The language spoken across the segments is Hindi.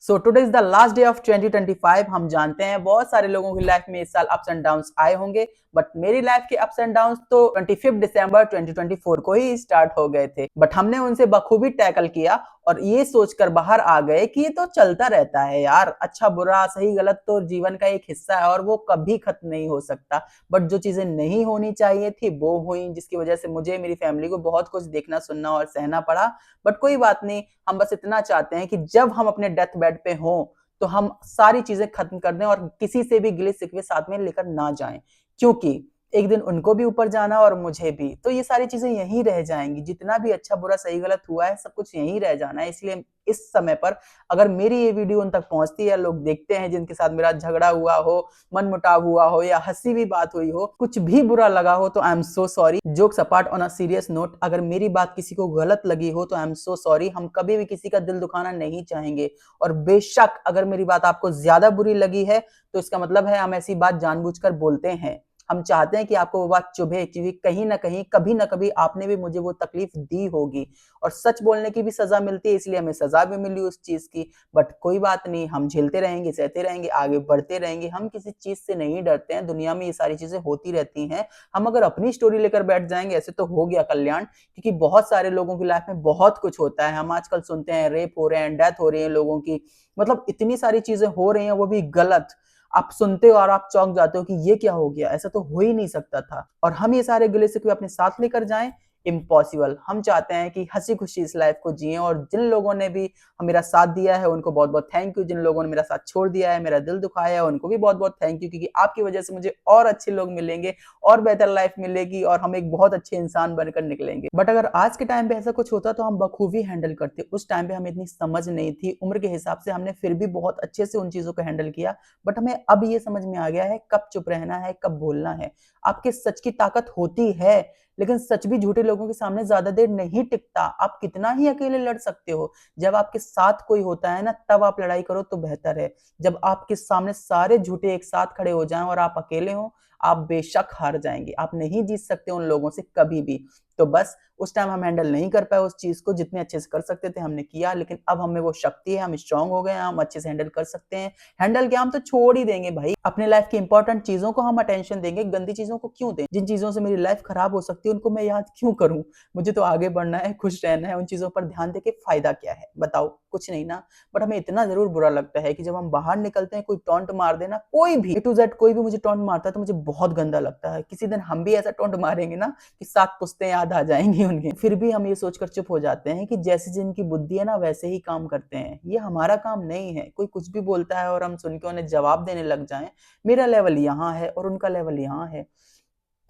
So today is the last day of 2025। हम जानते हैं बहुत सारे लोगों की लाइफ में इस साल अप्स एंड डाउन्स आए होंगे, बट मेरी लाइफ के अप्स एंड डाउन्स तो 25 दिसंबर 2024 को ही स्टार्ट हो गए थे। बट हमने उनसे बखूबी टैकल किया और ये सोचकर बाहर आ गए कि ये तो चलता रहता है यार, अच्छा बुरा सही गलत तो जीवन का एक हिस्सा है और वो कभी खत्म नहीं हो सकता। बट जो चीजें नहीं होनी चाहिए थी वो हुई, जिसकी वजह से मुझे मेरी फैमिली को बहुत कुछ देखना सुनना और सहना पड़ा। बट कोई बात नहीं, हम बस इतना चाहते हैं कि जब हम अपने डेथ बेड पे हों तो हम सारी चीजें खत्म कर दें और किसी से भी गिले शिकवे साथ में लेकर ना जाएं, क्योंकि एक दिन उनको भी ऊपर जाना और मुझे भी, तो ये सारी चीजें यहीं रह जाएंगी। जितना भी अच्छा बुरा सही गलत हुआ है सब कुछ यहीं रह जाना है। इसलिए इस समय पर अगर मेरी ये वीडियो उन तक पहुंचती है, लोग देखते हैं जिनके साथ मेरा झगड़ा हुआ हो, मन मुटाव हुआ हो या हंसी भी बात हुई हो, कुछ भी बुरा लगा हो तो I am so sorry. Jokes apart, on a serious note, अगर मेरी बात किसी को गलत लगी हो तो आई एम सो सॉरी। हम कभी भी किसी का दिल दुखाना नहीं चाहेंगे। और बेशक अगर मेरी बात आपको ज्यादा बुरी लगी है तो इसका मतलब है हम ऐसी बात जानबूझकर बोलते हैं। हम चाहते हैं कि आपको वो बात चुभे, क्योंकि कहीं ना कहीं कभी ना कभी आपने भी मुझे वो तकलीफ दी होगी और सच बोलने की भी सजा मिलती है, इसलिए हमें सजा भी मिली उस चीज की। बट कोई बात नहीं, हम झेलते रहेंगे, सहते रहेंगे, आगे बढ़ते रहेंगे। हम किसी चीज से नहीं डरते हैं, दुनिया में ये सारी चीजें होती रहती हैं। हम अगर अपनी स्टोरी लेकर बैठ जाएंगे ऐसे तो हो गया कल्याण, क्योंकि बहुत सारे लोगों की लाइफ में बहुत कुछ होता है। हम आजकल सुनते हैं रेप हो रहे हैं, डेथ हो रही है लोगों की, मतलब इतनी सारी चीजें हो रही हैं वो भी गलत। आप सुनते हो और आप चौंक जाते हो कि ये क्या हो गया, ऐसा तो हो ही नहीं सकता था। और हम ये सारे गिले शिकवे अपने साथ लेकर जाएं, इम्पॉसिबल। हम चाहते हैं कि हंसी खुशी इस लाइफ को जिए। और जिन लोगों ने भी मेरा साथ दिया है उनको बहुत बहुत थैंक यू। जिन लोगों ने मेरा साथ छोड़ दिया है, मेरा दिल दुखाया है, उनको भी बहुत बहुत थैंक यू, क्योंकि आपकी वजह से मुझे और अच्छे लोग मिलेंगे और बेहतर लाइफ मिलेगी और हम एक बहुत अच्छे इंसान बनकर निकलेंगे। बट अगर आज के टाइम पे ऐसा कुछ होता तो हम बखूबी हैंडल करते। उस टाइम पे हमें इतनी समझ नहीं थी, उम्र के हिसाब से हमने फिर भी बहुत अच्छे से उन चीजों को हैंडल किया। बट हमें अब ये समझ में आ गया है कब चुप रहना है, कब बोलना है। आपके सच की ताकत होती है, लेकिन सच भी झूठे लोगों के सामने ज्यादा देर नहीं टिकता। आप कितना ही अकेले लड़ सकते हो, जब आपके साथ कोई होता है ना तब आप लड़ाई करो तो बेहतर है। जब आपके सामने सारे झूठे एक साथ खड़े हो जाएं और आप अकेले हो, आप बेशक हार जाएंगे। आप नहीं जीत सकते उन लोगों से कभी भी। तो बस उस टाइम हम हैंडल नहीं कर पाए उस चीज को, जितने अच्छे से कर सकते थे हमने किया, लेकिन अब हमें वो शक्ति है, हम स्ट्रांग हो गए हैं, हम अच्छे से हैंडल कर सकते हैं। हैंडल क्या, हम तो छोड़ ही देंगे भाई। अपने लाइफ की इंपॉर्टेंट चीजों को हम अटेंशन देंगे, गंदी चीजों को क्यों दें। जिन चीजों से मेरी लाइफ खराब हो सकती है उनको मैं याद क्यों करूं। मुझे तो आगे बढ़ना है, खुश रहना है। उन चीजों पर ध्यान देके फायदा क्या है, बताओ, कुछ नहीं ना। बट हमें इतना जरूर बुरा लगता है कि जब हम बाहर निकलते हैं कोई टॉन्ट मार देना, कोई भी A to Z कोई भी मुझे टॉन्ट मारता है तो मुझे बहुत गंदा लगता है। किसी दिन हम भी ऐसा टॉन्ट मारेंगे ना कि 7 पुश्तें याद आ जाएंगी उनके। फिर भी हम ये सोचकर चुप हो जाते हैं कि जैसे जिनकी बुद्धि है ना वैसे ही काम करते हैं। ये हमारा काम नहीं है। कोई कुछ भी बोलता है और हम सुन के उन्हें जवाब देने लग जाएं। मेरा लेवल यहाँ है और उनका लेवल यहाँ है,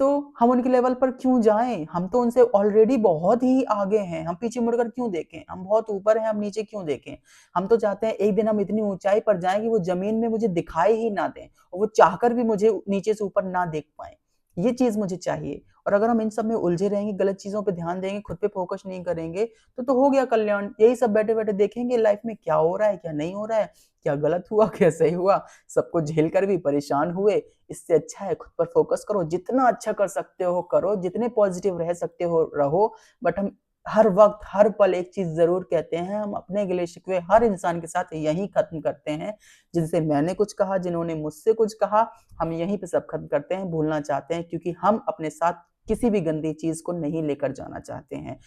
तो हम उनके लेवल पर क्यों जाएं। हम तो उनसे ऑलरेडी बहुत ही आगे हैं। हम पीछे मुड़कर क्यों देखें, हम बहुत ऊपर हैं, हम नीचे क्यों देखें। हम तो चाहते हैं एक दिन हम इतनी ऊंचाई पर जाएं कि वो जमीन में मुझे दिखाई ही ना दें और वो चाहकर भी मुझे नीचे से ऊपर ना देख पाए। ये चीज मुझे चाहिए। और अगर हम इन सब में उलझे रहेंगे, गलत चीजों पे ध्यान देंगे, खुद पे फोकस नहीं करेंगे, तो हो गया कल्याण। यही सब बैठे बैठे देखेंगे लाइफ में क्या हो रहा है क्या नहीं हो रहा है, क्या गलत हुआ क्या सही हुआ, सबको झेल कर भी परेशान हुए। इससे अच्छा है खुद पर फोकस करो, जितना अच्छा कर सकते हो करो, जितने पॉजिटिव रह सकते हो रहो। बट हम हर वक्त हर पल एक चीज जरूर कहते हैं, हम अपने गिले शिकवे हर इंसान के साथ यहीं खत्म करते हैं। जिनसे मैंने कुछ कहा, जिन्होंने मुझसे कुछ कहा, हम यहीं पे सब खत्म करते हैं, भूलना चाहते हैं, क्योंकि हम अपने साथ किसी भी गंदी चीज को नहीं लेकर जाना चाहते हैं।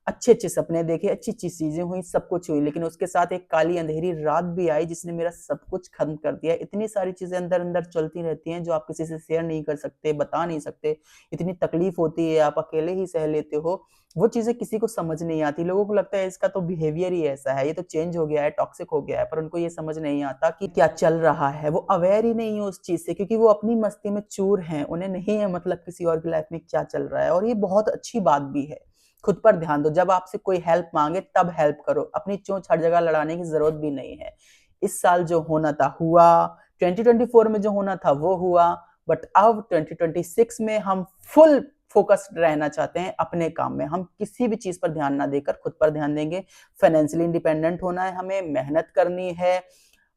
अच्छे अच्छे सपने देखे, अच्छी अच्छी चीजें हुई, सब कुछ हुई, लेकिन उसके साथ एक काली अंधेरी रात भी आई जिसने मेरा सब कुछ खत्म कर दिया। इतनी सारी चीजें अंदर अंदर चलती रहती हैं जो आप किसी से शेयर नहीं कर सकते, बता नहीं सकते। इतनी तकलीफ होती है, आप अकेले ही सह लेते हो। वो चीजें किसी को समझ नहीं आती। लोगों को लगता है इसका तो बिहेवियर ही ऐसा है, ये तो चेंज हो गया है, टॉक्सिक हो गया है, पर उनको ये समझ नहीं आता कि क्या चल रहा है। वो अवेयर ही नहीं है उस चीज से, क्योंकि वो अपनी मस्ती में चूर हैं। उन्हें नहीं है मतलब किसी और की लाइफ में क्या चल रहा है। और ये बहुत अच्छी बात भी है। खुद पर ध्यान दो, जब आपसे कोई हेल्प मांगे तब हेल्प करो। अपनी चोंच हर जगह लड़ाने की जरूरत भी नहीं है। इस साल जो होना था हुआ, 2024 में जो होना था वो हुआ। बट अब 2026 में हम फुल फोकस्ड रहना चाहते हैं अपने काम में। हम किसी भी चीज पर ध्यान ना देकर खुद पर ध्यान देंगे। फाइनेंशियली इंडिपेंडेंट होना है, हमें मेहनत करनी है।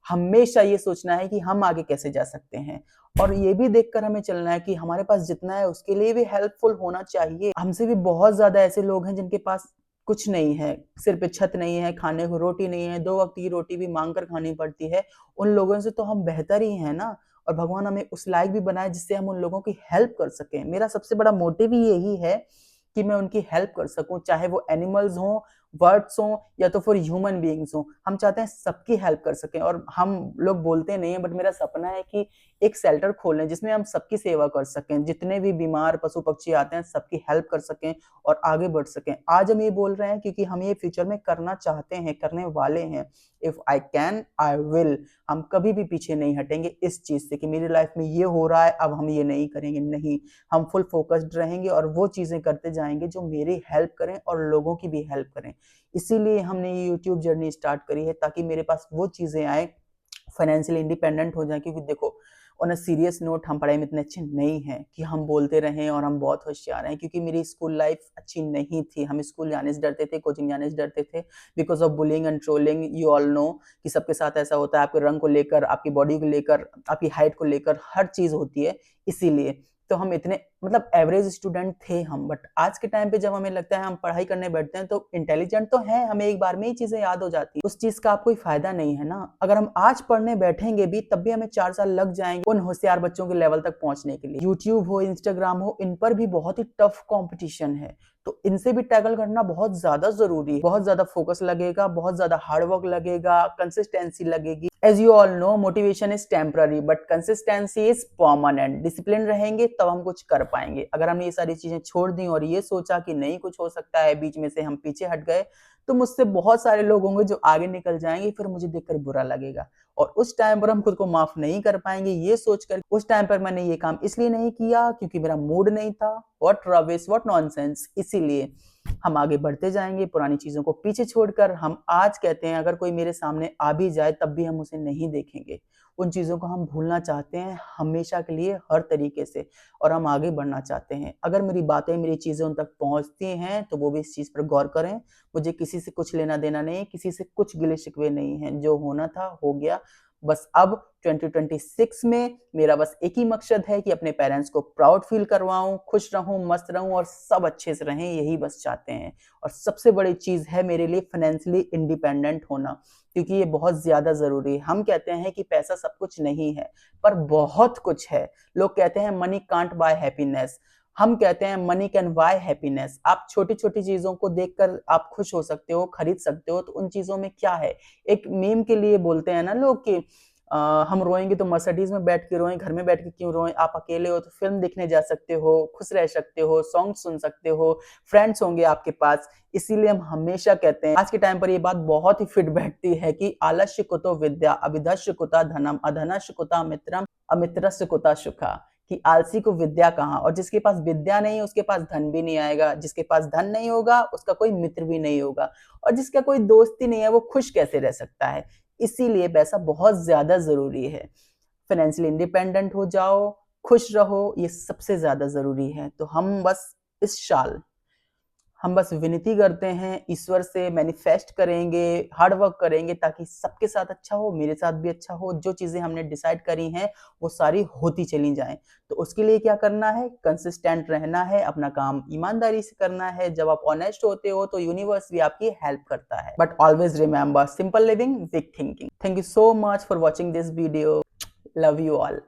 हमेशा ये सोचना है कि हम आगे कैसे जा सकते हैं, और ये भी देखकर हमें चलना है कि हमारे पास जितना है उसके लिए भी हेल्पफुल होना चाहिए। हमसे भी बहुत ज्यादा ऐसे लोग हैं जिनके पास कुछ नहीं है, सिर पे छत नहीं है, खाने को रोटी नहीं है, 2 वक्त की रोटी भी मांग कर खानी पड़ती है, उन लोगों से तो हम बेहतर ही हैं ना। और भगवान हमें उस लायक भी बनाए जिससे हम उन लोगों की हेल्प कर सकें। मेरा सबसे बड़ा मोटिव ही यही है कि मैं उनकी हेल्प कर सकूं, चाहे वो एनिमल्स हों, बर्ड्स हों या तो फिर ह्यूमन बीइंग्स हों। हम चाहते हैं सबकी हेल्प कर सकें, और हम लोग बोलते नहीं है, बट मेरा सपना है कि एक शेल्टर खोलें जिसमें हम सबकी सेवा कर सकें, जितने भी बीमार पशु पक्षी आते हैं सबकी हेल्प कर सकें और आगे बढ़ सकें। आज हम ये बोल रहे हैं क्योंकि हम ये फ्यूचर में करना चाहते हैं, करने वाले हैं। If I can I will. हम कभी भी पीछे नहीं हटेंगे इस चीज से कि मेरी लाइफ में ये हो रहा है अब हम ये नहीं करेंगे, नहीं। हम फुल फोकस्ड रहेंगे और वो चीजें करते जाएंगे जो मेरी हेल्प करें और लोगों की भी हेल्प करें। इसीलिए हमने ये यूट्यूब जर्नी स्टार्ट करी है, ताकि मेरे पास वो चीजें आए, फाइनेंशियली इंडिपेंडेंट हो जाए। क्योंकि देखो, ऑन अ सीरियस नोट, हम पढ़ाई में इतने अच्छे नहीं हैं कि हम बोलते रहें और हम बहुत होशियार हैं, क्योंकि मेरी स्कूल लाइफ अच्छी नहीं थी। हम स्कूल जाने से डरते थे, कोचिंग जाने से डरते थे, because of bullying and trolling. You all know कि सबके साथ ऐसा होता है, आपके रंग को लेकर, आपकी बॉडी को लेकर, आपकी हाइट को लेकर, हर चीज होती है। इसीलिए तो हम इतने मतलब एवरेज स्टूडेंट थे हम। बट आज के टाइम पे जब हमें लगता है हम पढ़ाई करने बैठते हैं तो इंटेलिजेंट तो हैं, हमें एक बार में ही चीजें याद हो जाती है। उस चीज का आप कोई फायदा नहीं है ना। अगर हम आज पढ़ने बैठेंगे भी तब भी हमें 4 साल लग जाएंगे उन होशियार बच्चों के लेवल तक पहुंचने के लिए। यूट्यूब हो, इंस्टाग्राम हो, इन पर भी बहुत ही टफ कॉम्पिटिशन है, तो इनसे भी टैकल करना बहुत ज्यादा जरूरी है। बहुत ज्यादा फोकस लगेगा, बहुत ज्यादा हार्डवर्क लगेगा, कंसिस्टेंसी लगेगी। As you all know, motivation is temporary but consistency is permanent. Discipline रहेंगे तब हम कुछ कर पाएंगे। अगर हमने ये सारी चीजें छोड़ दी और ये सोचा कि नहीं कुछ हो सकता है, बीच में से हम पीछे हट गए, तो मुझसे बहुत सारे लोग होंगे जो आगे निकल जाएंगे, फिर मुझे देखकर बुरा लगेगा और उस टाइम पर हम खुद को माफ नहीं कर पाएंगे, ये सोचकर उस टाइम पर मैंने ये काम इसलिए नहीं किया क्योंकि मेरा मूड नहीं था। What rubbish, what nonsense. इसीलिए हम आगे बढ़ते जाएंगे, पुरानी चीजों को पीछे छोड़कर। हम आज कहते हैं अगर कोई मेरे सामने आ भी जाए तब भी हम उसे नहीं देखेंगे। उन चीजों को हम भूलना चाहते हैं हमेशा के लिए, हर तरीके से, और हम आगे बढ़ना चाहते हैं। अगर मेरी बातें, मेरी चीजें उन तक पहुंचती हैं तो वो भी इस चीज पर गौर करें। मुझे किसी से कुछ लेना देना नहीं, किसी से कुछ गिले शिकवे नहीं है। जो होना था हो गया। बस अब 2026 में मेरा बस एक ही मकसद है कि अपने पेरेंट्स को प्राउड फील करवाऊं, खुश रहूं, मस्त रहूं और सब अच्छे से रहें, यही बस चाहते हैं। और सबसे बड़ी चीज है मेरे लिए फाइनेंशियली इंडिपेंडेंट होना, क्योंकि ये बहुत ज्यादा जरूरी है। हम कहते हैं कि पैसा सब कुछ नहीं है, पर बहुत कुछ है। लोग कहते हैं मनी कांट बाय हैप्पीनेस, हम कहते हैं मनी कैन बाय हैप्पीनेस। आप छोटी छोटी चीजों को देखकर आप खुश हो सकते हो, खरीद सकते हो, तो उन चीजों में क्या है। एक मीम के लिए बोलते हैं ना लोग कि हम रोएंगे तो मर्सिडीज में बैठ के रोएं, घर में बैठ के क्यों रोएं। आप अकेले हो तो फिल्म देखने जा सकते हो, खुश रह सकते हो, सॉन्ग सुन सकते हो, फ्रेंड्स होंगे आपके पास। इसीलिए हम हमेशा कहते हैं, आज के टाइम पर ये बात बहुत ही फिट बैठती है कि आलस्य कुतो विद्या, अभिधस्य कुता धनम, अधनस्य कुता मित्रम, अमित्रस्य कुता सुखा। कि आलसी को विद्या कहाँ, और जिसके पास विद्या नहीं उसके पास धन भी नहीं आएगा, जिसके पास धन नहीं होगा उसका कोई मित्र भी नहीं होगा, और जिसका कोई दोस्त ही नहीं है वो खुश कैसे रह सकता है। इसीलिए पैसा बहुत ज्यादा जरूरी है। फाइनेंशियली इंडिपेंडेंट हो जाओ, खुश रहो, ये सबसे ज्यादा जरूरी है। तो हम बस विनती करते हैं ईश्वर से, मैनिफेस्ट करेंगे, हार्ड वर्क करेंगे ताकि सबके साथ अच्छा हो, मेरे साथ भी अच्छा हो। जो चीजें हमने डिसाइड करी हैं वो सारी होती चली जाएं। तो उसके लिए क्या करना है, कंसिस्टेंट रहना है, अपना काम ईमानदारी से करना है। जब आप ऑनेस्ट होते हो तो यूनिवर्स भी आपकी हेल्प करता है। But always remember, simple living, big thinking. Thank you so much for watching this video. Love you all.